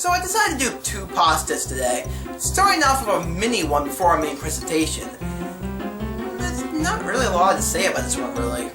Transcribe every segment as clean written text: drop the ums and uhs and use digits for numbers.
So I decided to do two pastas today, starting off with a mini one before our main presentation. There's not really a lot to say about this one, really.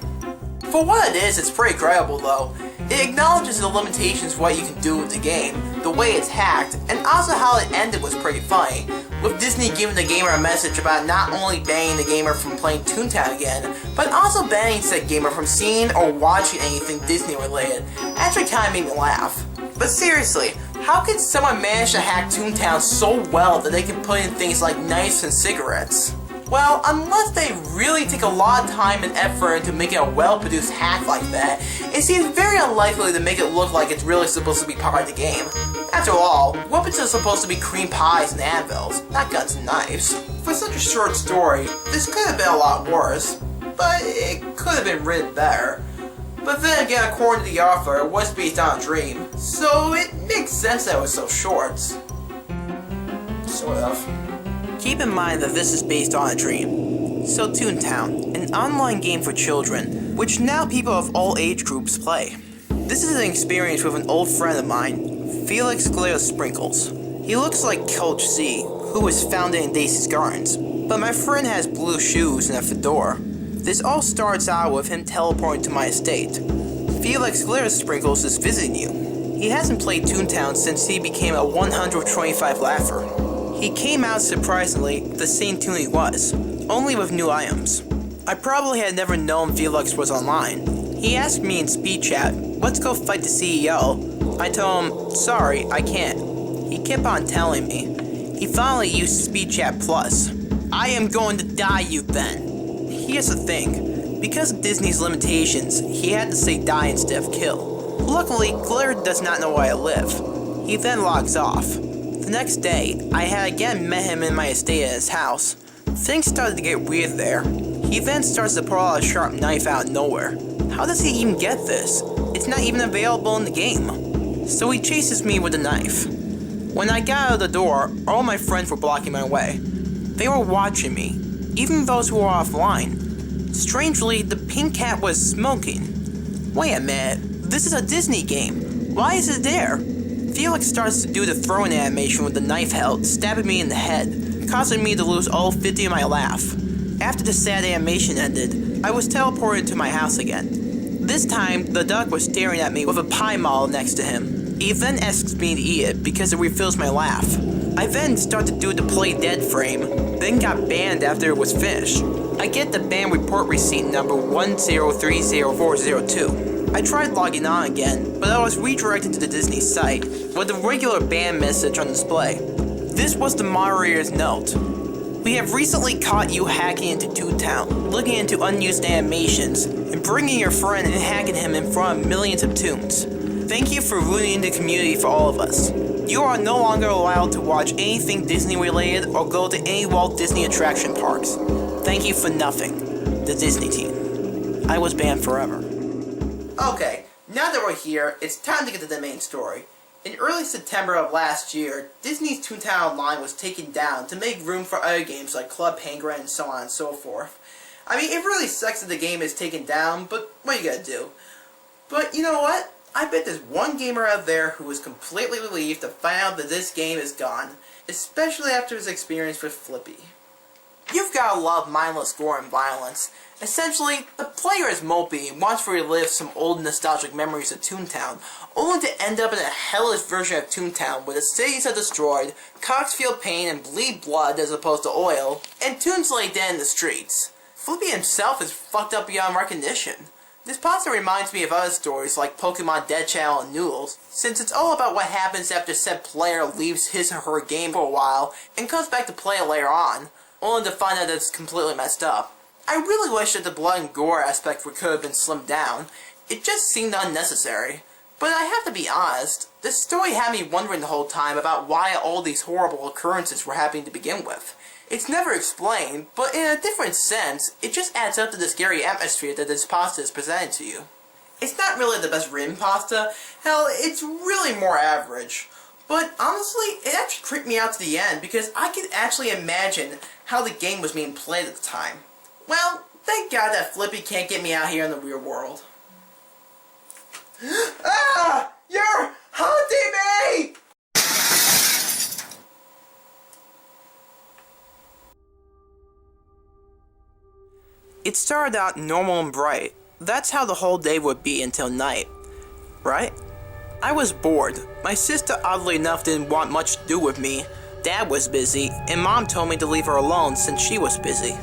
For what it is, it's pretty incredible though. It acknowledges the limitations of what you can do with the game, the way it's hacked, and also how it ended was pretty funny, with Disney giving the gamer a message about not only banning the gamer from playing Toontown again, but also banning said gamer from seeing or watching anything Disney related. Actually kinda made me laugh. But seriously, how could someone manage to hack Toontown so well that they can put in things like knives and cigarettes? Well, unless they really take a lot of time and effort into making a well-produced hack like that, it seems very unlikely to make it look like it's really supposed to be part of the game. After all, weapons are supposed to be cream pies and anvils, not guns and knives. For such a short story, this could have been a lot worse, but it could have been written better. But then again, according to the author, it was based on a dream, so it makes sense that it was so short. Sort of. Keep in mind that this is based on a dream. So Toontown, an online game for children, which now people of all age groups play. This is an experience with an old friend of mine, FelixGlitterSprinkles. He looks like Coach Z, who was founded in Daisy's Gardens, but my friend has blue shoes and a fedora. This all starts out with him teleporting to my estate. FelixGlitterSprinkles is visiting you. He hasn't played Toontown since he became a 125 laugher. He came out surprisingly the same tune he was, only with new items. I probably had never known Felix was online. He asked me in speed chat, "Let's go fight the CEO." I told him, "Sorry, I can't." He kept on telling me. He finally used speed chat plus. "I am going to die, you then." Here's the thing, because of Disney's limitations, he had to say die instead of kill. Luckily, Glitter does not know where I live. He then logs off. The next day, I had again met him in my estate at his house. Things started to get weird there. He then starts to pull out a sharp knife out of nowhere. How does he even get this? It's not even available in the game. So he chases me with a knife. When I got out of the door, all my friends were blocking my way. They were watching me, even those who were offline. Strangely, the pink cat was smoking. Wait a minute, this is a Disney game. Why is it there? Felix starts to do the throwing animation with the knife held, stabbing me in the head, causing me to lose all 50 of my laugh. After the sad animation ended, I was teleported to my house again. This time, the duck was staring at me with a pie model next to him. He then asks me to eat it because it refills my laugh. I then start to do the play dead frame, then got banned after it was finished. I get the ban report receipt number 1030402. I tried logging on again, but I was redirected to the Disney site, with a regular ban message on display. This was the moderator's note. "We have recently caught you hacking into Toontown, looking into unused animations, and bringing your friend and hacking him in front of millions of toons. Thank you for ruining the community for all of us. You are no longer allowed to watch anything Disney related or go to any Walt Disney attraction parks. Thank you for nothing. The Disney team." I was banned forever. Okay, now that we're here, it's time to get to the main story. In early September of last year, Disney's Toontown Online was taken down to make room for other games like Club Penguin and so on and so forth. I mean, it really sucks that the game is taken down, but what are you gonna do? But you know what? I bet there's one gamer out there who is completely relieved to find out that this game is gone, especially after his experience with Flippy. You've gotta love mindless gore and violence. Essentially, the player is mopey and wants to relive some old nostalgic memories of Toontown, only to end up in a hellish version of Toontown where the cities are destroyed, cocks feel pain and bleed blood as opposed to oil, and toons lay dead in the streets. Flippy himself is fucked up beyond recognition. This pasta reminds me of other stories like Pokemon Dead Channel and Noodles, since it's all about what happens after said player leaves his or her game for a while and comes back to play it later on, only to find out that it's completely messed up. I really wish that the blood and gore aspect could have been slimmed down. It just seemed unnecessary. But I have to be honest, this story had me wondering the whole time about why all these horrible occurrences were happening to begin with. It's never explained, but in a different sense, it just adds up to the scary atmosphere that this pasta is presenting to you. It's not really the best written pasta, hell, it's really more average. But honestly, it actually creeped me out to the end because I could actually imagine how the game was being played at the time. Well, thank God that Flippy can't get me out here in the real world. Ah! You're haunting me! It started out normal and bright. That's how the whole day would be until night, right? I was bored. My sister, oddly enough, didn't want much to do with me. Dad was busy, and Mom told me to leave her alone since she was busy.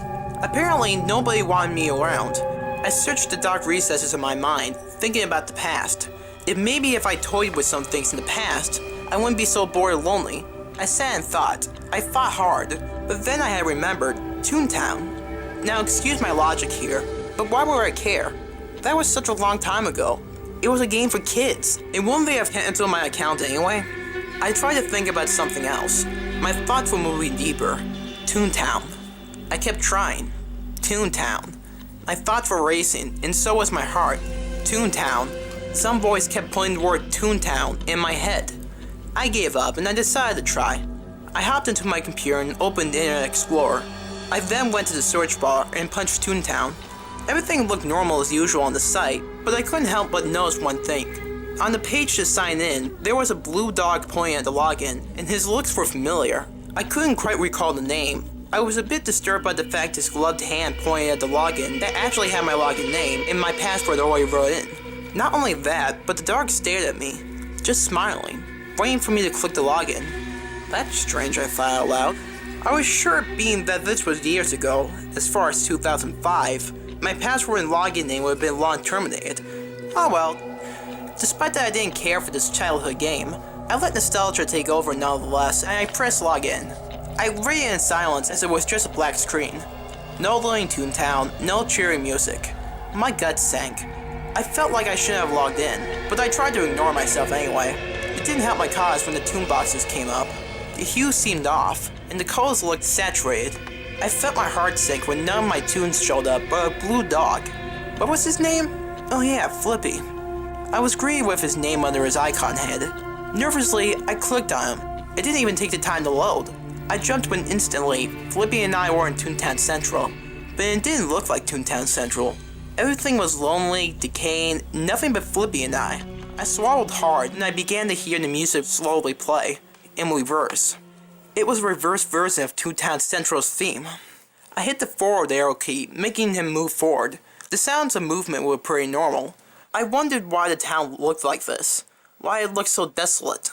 Apparently, nobody wanted me around. I searched the dark recesses of my mind, thinking about the past. Maybe if I toyed with some things in the past, I wouldn't be so bored and lonely. I sat and thought. I thought hard, but then I had remembered Toontown. Now excuse my logic here, but why would I care? That was such a long time ago. It was a game for kids, and wouldn't they have canceled my account anyway? I tried to think about something else. My thoughts were moving deeper. Toontown. I kept trying. Toontown. My thoughts were racing, and so was my heart. Toontown. Some voice kept putting the word Toontown in my head. I gave up, and I decided to try. I hopped into my computer and opened Internet Explorer. I then went to the search bar and punched Toontown. Everything looked normal as usual on the site, but I couldn't help but notice one thing. On the page to sign in, there was a blue dog pointing at the login, and his looks were familiar. I couldn't quite recall the name. I was a bit disturbed by the fact his gloved hand pointed at the login that actually had my login name and my password already wrote in. Not only that, but the dog stared at me, just smiling, waiting for me to click the login. That's strange, I thought out loud. I was sure, being that this was years ago, as far as 2005, my password and login name would have been long terminated. Oh well. Despite that I didn't care for this childhood game, I let nostalgia take over nonetheless, and I pressed login. I read it in silence as it was just a black screen. No loading Toontown, no cheery music. My gut sank. I felt like I shouldn't have logged in, but I tried to ignore myself anyway. It didn't help my cause when the tune boxes came up. The hues seemed off, and the colors looked saturated. I felt my heart sink when none of my tunes showed up but a blue dog. What was his name? Oh yeah, Flippy. I was greeted with his name under his icon head. Nervously, I clicked on him. It didn't even take the time to load. I jumped when instantly, Flippy and I were in Toontown Central, but it didn't look like Toontown Central. Everything was lonely, decaying, nothing but Flippy and I. I swallowed hard and I began to hear the music slowly play, in reverse. It was a reverse version of Toontown Central's theme. I hit the forward arrow key, making him move forward. The sounds of movement were pretty normal. I wondered why the town looked like this, why it looked so desolate.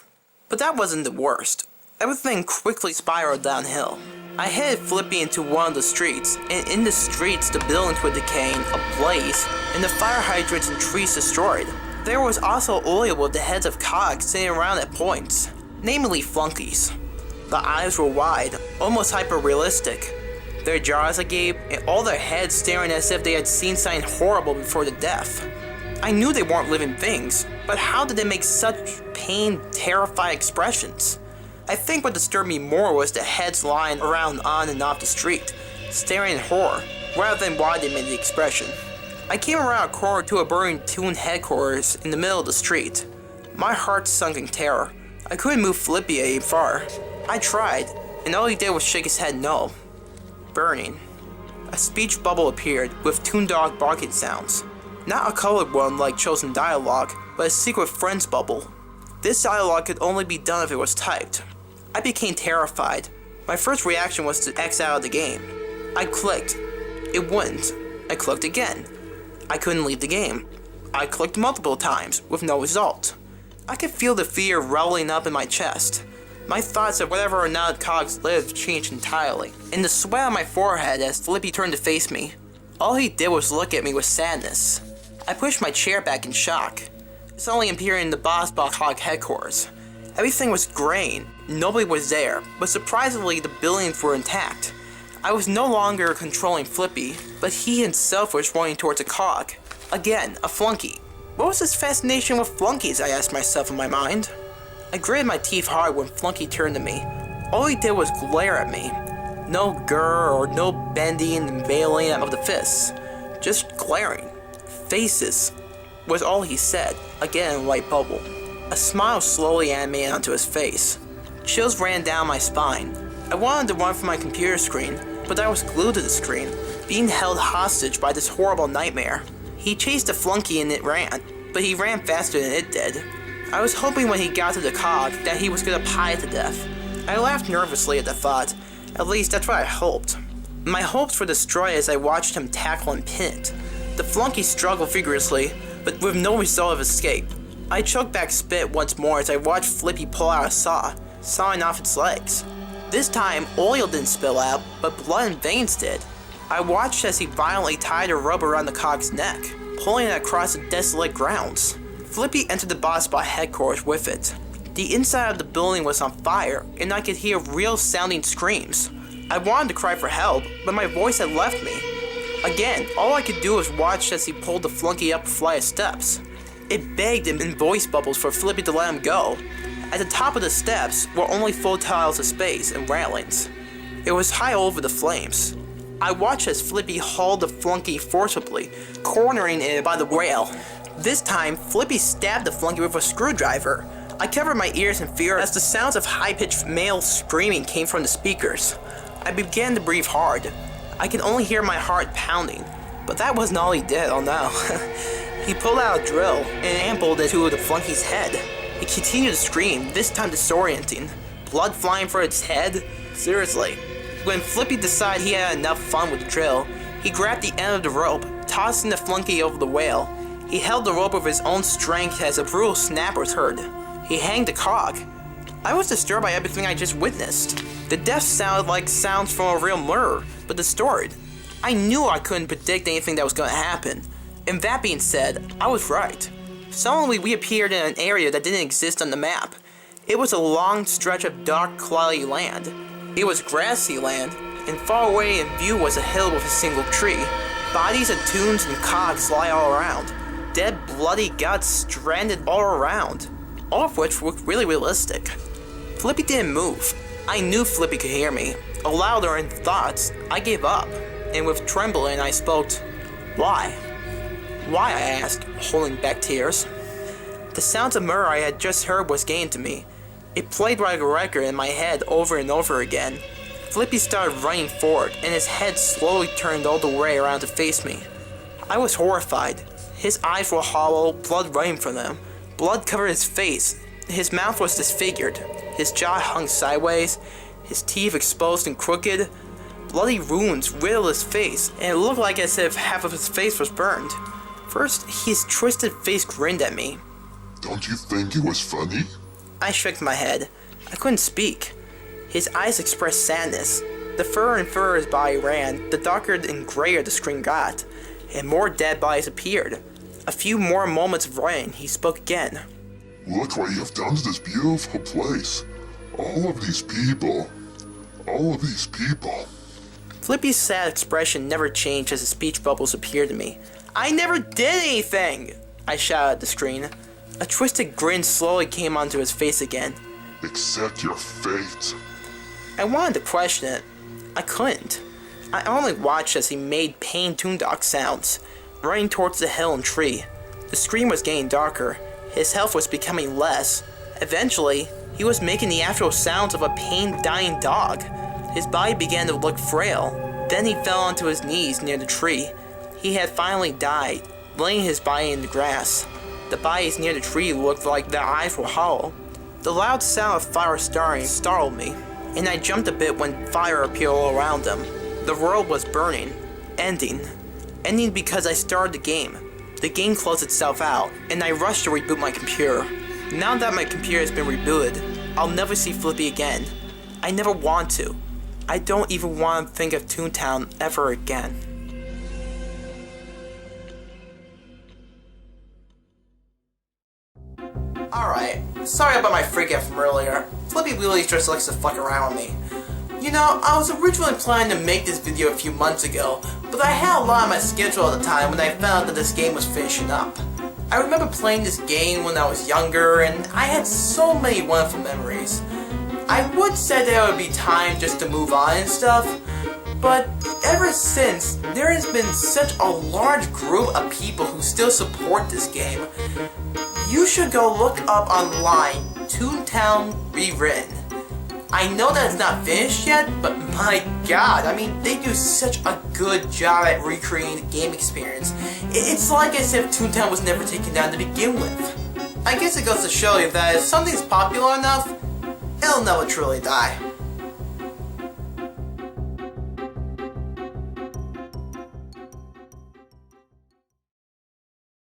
But that wasn't the worst. Everything quickly spiraled downhill. I headed Flippy into one of the streets, and in the streets the buildings were decaying, ablaze, and the fire hydrants and trees destroyed. There was also oil with the heads of cogs sitting around at points, namely flunkies. The eyes were wide, almost hyper-realistic. Their jaws agape, and all their heads staring as if they had seen something horrible before the death. I knew they weren't living things, but how did they make such pained, terrified expressions? I think what disturbed me more was the heads lying around on and off the street, staring in horror, rather than why they made the expression. I came around a corner to a burning Toon headquarters in the middle of the street. My heart sunk in terror. I couldn't move Flippy any far. I tried, and all he did was shake his head no. Burning. A speech bubble appeared, with Toon Dog barking sounds. Not a colored one like chosen dialogue, but a secret friends bubble. This dialogue could only be done if it was typed. I became terrified. My first reaction was to X out of the game. I clicked. It wouldn't. I clicked again. I couldn't leave the game. I clicked multiple times, with no result. I could feel the fear rolling up in my chest. My thoughts of whether or not cogs lived changed entirely, and the sweat on my forehead as Flippy turned to face me. All he did was look at me with sadness. I pushed my chair back in shock. It's only appearing in the Boss Box Hog headquarters. Everything was graying. Nobody was there, but surprisingly the buildings were intact. I was no longer controlling Flippy, but he himself was running towards a cog. Again, a flunky. What was this fascination with flunkies, I asked myself in my mind. I gritted my teeth hard when Flunky turned to me. All he did was glare at me. No grr or no bending and veiling of the fists. Just glaring. Faces was all he said, again in a white bubble. A smile slowly animated onto his face. Chills ran down my spine. I wanted to run from my computer screen, but I was glued to the screen, being held hostage by this horrible nightmare. He chased the flunky and it ran, but he ran faster than it did. I was hoping when he got to the cog that he was gonna pie to death. I laughed nervously at the thought. At least that's what I hoped. My hopes were destroyed as I watched him tackle and pin it. The flunky struggled vigorously, but with no result of escape. I choked back spit once more as I watched Flippy pull out a saw, sawing off its legs. This time, oil didn't spill out, but blood and veins did. I watched as he violently tied a rope around the cog's neck, pulling it across the desolate grounds. Flippy entered the boss spot headquarters with it. The inside of the building was on fire, and I could hear real-sounding screams. I wanted to cry for help, but my voice had left me. Again, all I could do was watch as he pulled the flunky up a flight of steps. It begged him in voice bubbles for Flippy to let him go. At the top of the steps were only 4 tiles of space and railings. It was high over the flames. I watched as Flippy hauled the flunky forcibly, cornering it by the rail. This time, Flippy stabbed the flunky with a screwdriver. I covered my ears in fear as the sounds of high-pitched male screaming came from the speakers. I began to breathe hard. I could only hear my heart pounding, but that wasn't all he did, oh no. He pulled out a drill and ambled it to the flunky's head. It continued to scream, this time disorienting. Blood flying from its head? Seriously. When Flippy decided he had enough fun with the drill, he grabbed the end of the rope, tossing the flunky over the whale. He held the rope with his own strength as a brutal snap was heard. He hanged the cog. I was disturbed by everything I just witnessed. The death sounded like sounds from a real murder, but distorted. I knew I couldn't predict anything that was going to happen. And that being said, I was right. Suddenly we appeared in an area that didn't exist on the map. It was a long stretch of dark, cloudy land. It was grassy land, and far away in view was a hill with a single tree. Bodies of toons and cogs lie all around. Dead, bloody guts stranded all around, all of which looked really realistic. Flippy didn't move. I knew Flippy could hear me. Louder in thoughts, I gave up, and with trembling I spoke. Why? Why, I asked, holding back tears. The sounds of murder I had just heard was getting to me. It played like a record in my head over and over again. Flippy started running forward, and his head slowly turned all the way around to face me. I was horrified. His eyes were hollow, blood running from them. Blood covered his face. His mouth was disfigured. His jaw hung sideways, his teeth exposed and crooked. Bloody wounds riddled his face, and it looked like as if half of his face was burned. First, his twisted face grinned at me. Don't you think it was funny? I shook my head. I couldn't speak. His eyes expressed sadness. The further and further his body ran, the darker and grayer the screen got, and more dead bodies appeared. A few more moments of running, he spoke again. Look what you have done to this beautiful place. All of these people. Flippy's sad expression never changed as his speech bubbles appeared to me. I never did anything! I shouted at the screen. A twisted grin slowly came onto his face again. Accept your fate. I wanted to question it. I couldn't. I only watched as he made pained toondock sounds, running towards the hill and tree. The screen was getting darker. His health was becoming less. Eventually, he was making the actual sounds of a pained, dying dog. His body began to look frail. Then he fell onto his knees near the tree. He had finally died, laying his body in the grass. The bodies near the tree looked like their eyes were hollow. The loud sound of fire starting startled me, and I jumped a bit when fire appeared all around them. The world was burning, ending because I started the game. The game closed itself out, and I rushed to reboot my computer. Now that my computer has been rebooted, I'll never see Flippy again. I never want to. I don't even want to think of Toontown ever again. Alright, sorry about my freak out from earlier. Flippy really just likes to fuck around with me. You know, I was originally planning to make this video a few months ago, but I had a lot on my schedule at the time when I found out that this game was finishing up. I remember playing this game when I was younger, and I had so many wonderful memories. I would say that it would be time just to move on and stuff, but ever since, there has been such a large group of people who still support this game. You should go look up online, Toontown Rewritten. I know that it's not finished yet, but my god, I mean, they do such a good job at recreating the game experience. It's like as if Toontown was never taken down to begin with. I guess it goes to show you that if something's popular enough, it'll never truly die.